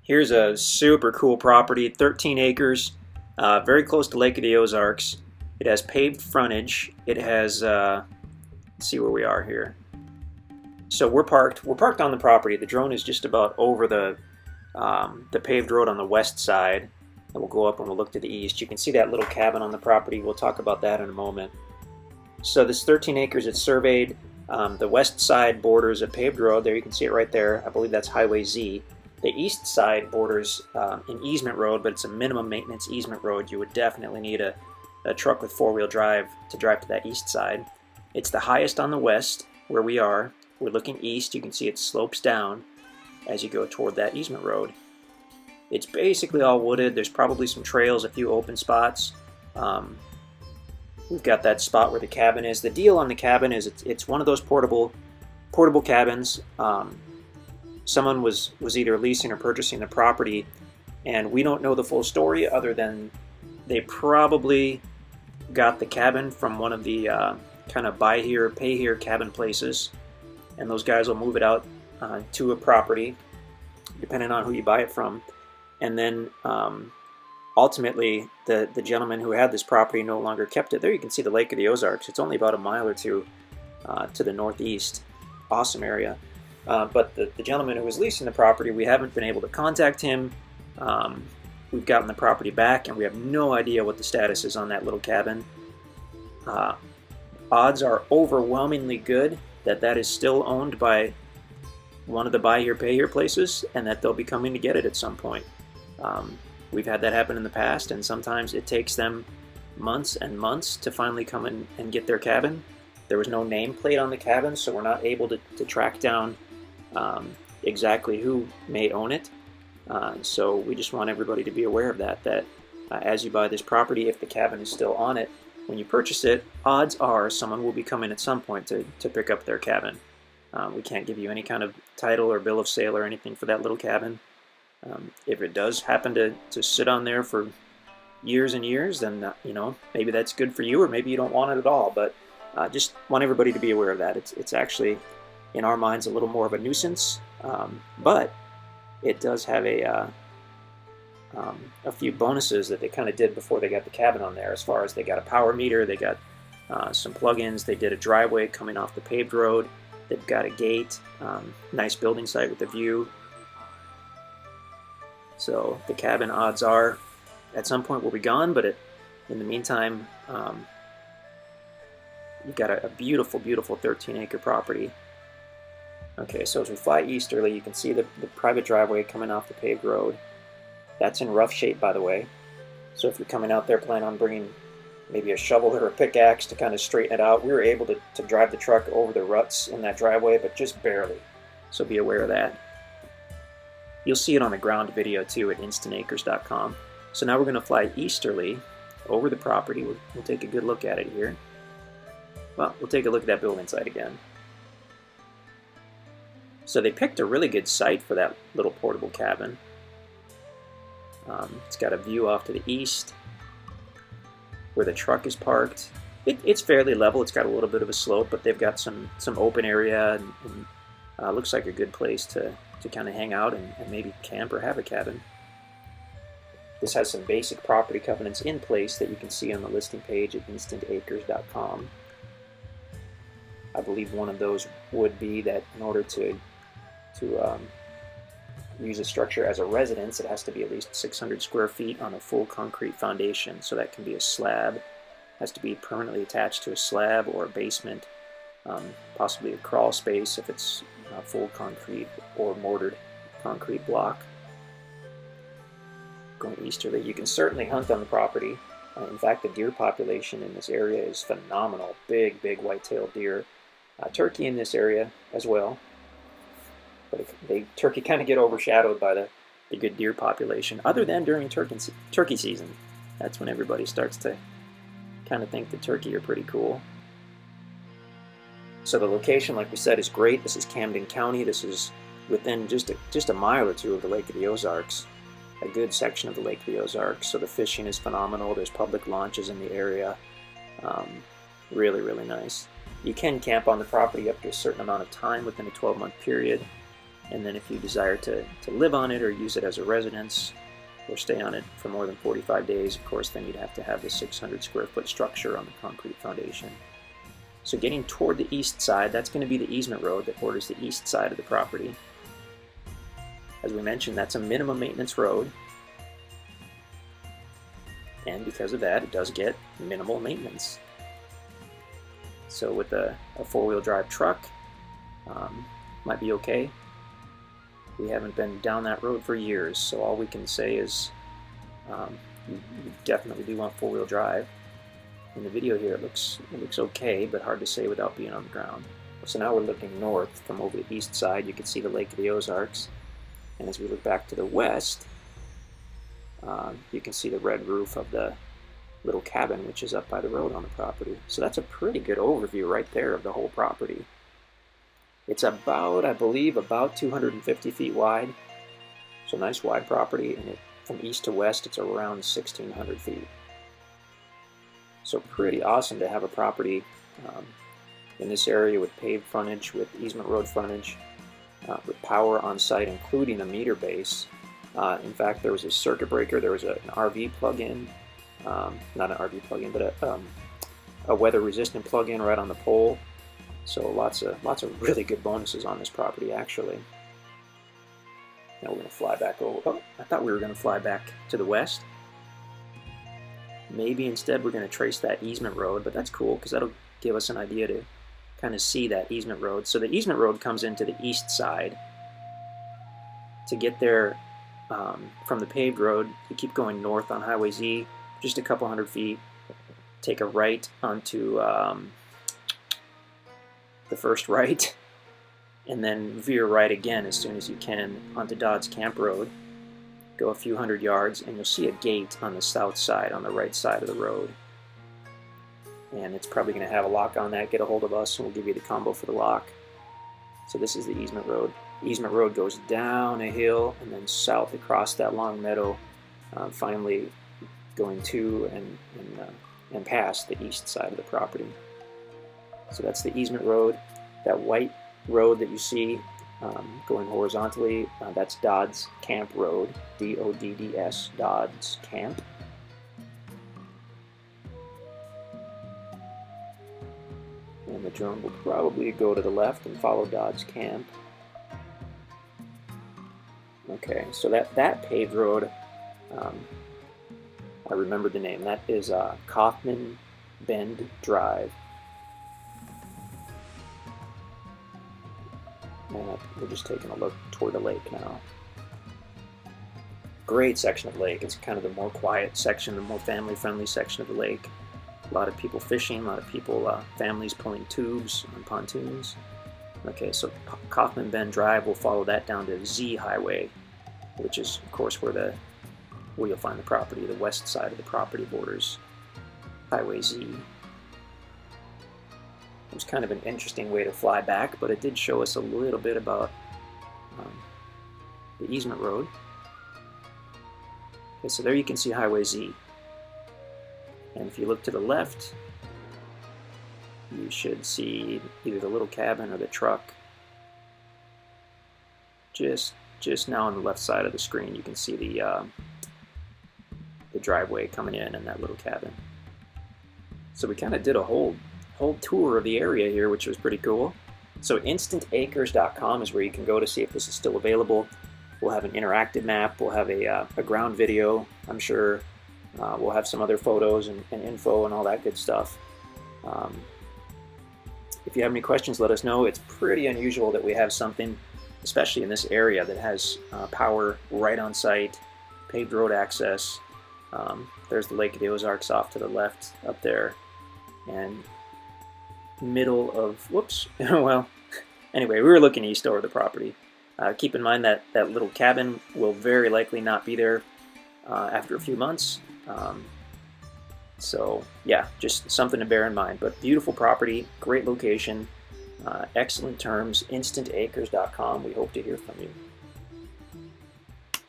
Here's a super cool property, 13 acres, very close to Lake of the Ozarks. It has paved frontage. It has, let's see where we are here. So we're parked on the property. The drone is just about over the paved road on the west side. And we'll go up and we'll look to the east. You can see that little cabin on the property. We'll talk about that in a moment. So this 13 acres, it's surveyed. The west side borders a paved road. There, you can see it right there. I believe that's Highway Z. The east side borders an easement road, but it's a minimum maintenance easement road. You would definitely need a truck with four-wheel drive to drive to that east side. It's the highest on the west where we are. We're looking east. You can see it slopes down as you go toward that easement road. It's basically all wooded. There's probably some trails, a few open spots. We've got that spot where the cabin is. The deal on the cabin is it's one of those portable cabins. Someone was either leasing or purchasing the property, and we don't know the full story other than they probably got the cabin from one of the kind of buy here, pay here cabin places, and those guys will move it out to a property, depending on who you buy it from. And then ultimately, the gentleman who had this property no longer kept it. There you can see the Lake of the Ozarks. It's only about a mile or two to the northeast. Awesome area. But the gentleman who was leasing the property, we haven't been able to contact him. We've gotten the property back, and we have no idea what the status is on that little cabin. Odds are overwhelmingly good that that is still owned by one of the buy here, pay here places, and that they'll be coming to get it at some point. We've had that happen in the past, and sometimes it takes them months and months to finally come in and get their cabin. There was no nameplate on the cabin, so we're not able to track down exactly who may own it. So we just want everybody to be aware of that as you buy this property, if the cabin is still on it, when you purchase it, odds are someone will be coming at some point to pick up their cabin. We can't give you any kind of title or bill of sale or anything for that little cabin. If it does happen to sit on there for years and years, then maybe that's good for you, or maybe you don't want it at all. But just want everybody to be aware of that. It's actually, in our minds, a little more of a nuisance, but it does have a few bonuses that they kind of did before they got the cabin on there. As far as they got a power meter, they got some plugins, they did a driveway coming off the paved road, they've got a gate, nice building site with a view. So the cabin, odds are, at some point will be gone, but in the meantime, you've got a beautiful, beautiful 13-acre property. Okay, so as we fly easterly, you can see the private driveway coming off the paved road. That's in rough shape, by the way. So if you're coming out there, plan on bringing maybe a shovel or a pickaxe to kind of straighten it out. We were able to drive the truck over the ruts in that driveway, but just barely. So be aware of that. You'll see it on the ground video too at InstantAcres.com. So now we're going to fly easterly over the property. We'll take a good look at it here. Well, we'll take a look at that building site again. So they picked a really good site for that little portable cabin. It's got a view off to the east where the truck is parked. It's fairly level. It's got a little bit of a slope, but they've got some open area, and looks like a good place to kind of hang out and maybe camp or have a cabin. This has some basic property covenants in place that you can see on the listing page at InstantAcres.com. I believe one of those would be that in order to use a structure as a residence, it has to be at least 600 square feet on a full concrete foundation. So that can be a slab, has to be permanently attached to a slab or a basement, possibly a crawl space if it's full concrete or mortared concrete block. Going easterly, you can certainly hunt on the property. In fact, the deer population in this area is phenomenal. Big white-tailed deer. Turkey in this area as well. But turkey kind of get overshadowed by the good deer population, other than during turkey season. That's when everybody starts to kind of think that turkey are pretty cool. So the location, like we said, is great. This is Camden County. This is within just a mile or two of the Lake of the Ozarks, a good section of the Lake of the Ozarks. So the fishing is phenomenal. There's public launches in the area. Really, really nice. You can camp on the property up to a certain amount of time within a 12-month period. And then if you desire to live on it or use it as a residence or stay on it for more than 45 days, of course, then you'd have to have the 600 square foot structure on the concrete foundation. So getting toward the east side, that's going to be the easement road that borders the east side of the property. As we mentioned, that's a minimum maintenance road. And because of that, it does get minimal maintenance. So with a four-wheel drive truck, might be okay. We haven't been down that road for years, so all we can say is you definitely do want four-wheel drive. In the video here, it looks okay, but hard to say without being on the ground. So now we're looking north from over the east side. You can see the Lake of the Ozarks. And as we look back to the west, you can see the red roof of the little cabin, which is up by the road on the property. So that's a pretty good overview right there of the whole property. It's about, I believe, about 250 feet wide. So nice wide property, and from east to west, it's around 1,600 feet. So pretty awesome to have a property in this area with paved frontage, with easement road frontage, with power on site, including a meter base. In fact, there was a circuit breaker, there was an RV plug-in, not an RV plug-in, but a weather-resistant plug-in right on the pole. So lots of really good bonuses on this property, actually. Now we're going to fly back over. Oh, I thought we were going to fly back to the west. Maybe instead we're going to trace that easement road, but that's cool because that'll give us an idea to kind of see that easement road. So the easement road comes into the east side. To get there from the paved road, you keep going north on Highway Z, just a couple hundred feet. Take a right onto the first right, and then veer right again as soon as you can onto Dodds Camp Road. Go a few hundred yards, and you'll see a gate on the south side, on the right side of the road. And it's probably going to have a lock on that. Get a hold of us, and we'll give you the combo for the lock. So this is the easement road. The easement road goes down a hill and then south across that long meadow, finally going to and past the east side of the property. So that's the easement road. That white road that you see going horizontally, that's Dodds Camp Road, D-O-D-D-S, Dodds Camp. And the drone will probably go to the left and follow Dodds Camp. Okay, so that paved road, I remembered the name. That is Kaufman Bend Drive. And we're just taking a look toward the lake now. Great section of lake. It's kind of the more quiet section, the more family-friendly section of the lake. A lot of people fishing, a lot of people, families pulling tubes on pontoons. Okay, so Kaufman Bend Drive, will follow that down to Z Highway, which is, of course, where you'll find the property. The west side of the property borders Highway Z. It was kind of an interesting way to fly back, but it did show us a little bit about the easement road. Okay, so there you can see Highway Z. And if you look to the left, you should see either the little cabin or the truck. Just now on the left side of the screen, you can see the driveway coming in and that little cabin. So we kind of did a whole tour of the area here, which was pretty cool. So InstantAcres.com is where you can go to see if this is still available. We'll have an interactive map. We'll have a ground video, I'm sure. We'll have some other photos and info and all that good stuff. If you have any questions, let us know. It's pretty unusual that we have something, especially in this area, that has power right on site, paved road access. There's the Lake of the Ozarks off to the left up there. And middle of, whoops, well, anyway, we were looking east over the property. Keep in mind that that little cabin will very likely not be there after a few months. So yeah, just something to bear in mind. But beautiful property, great location, excellent terms. InstantAcres.com. We hope to hear from you.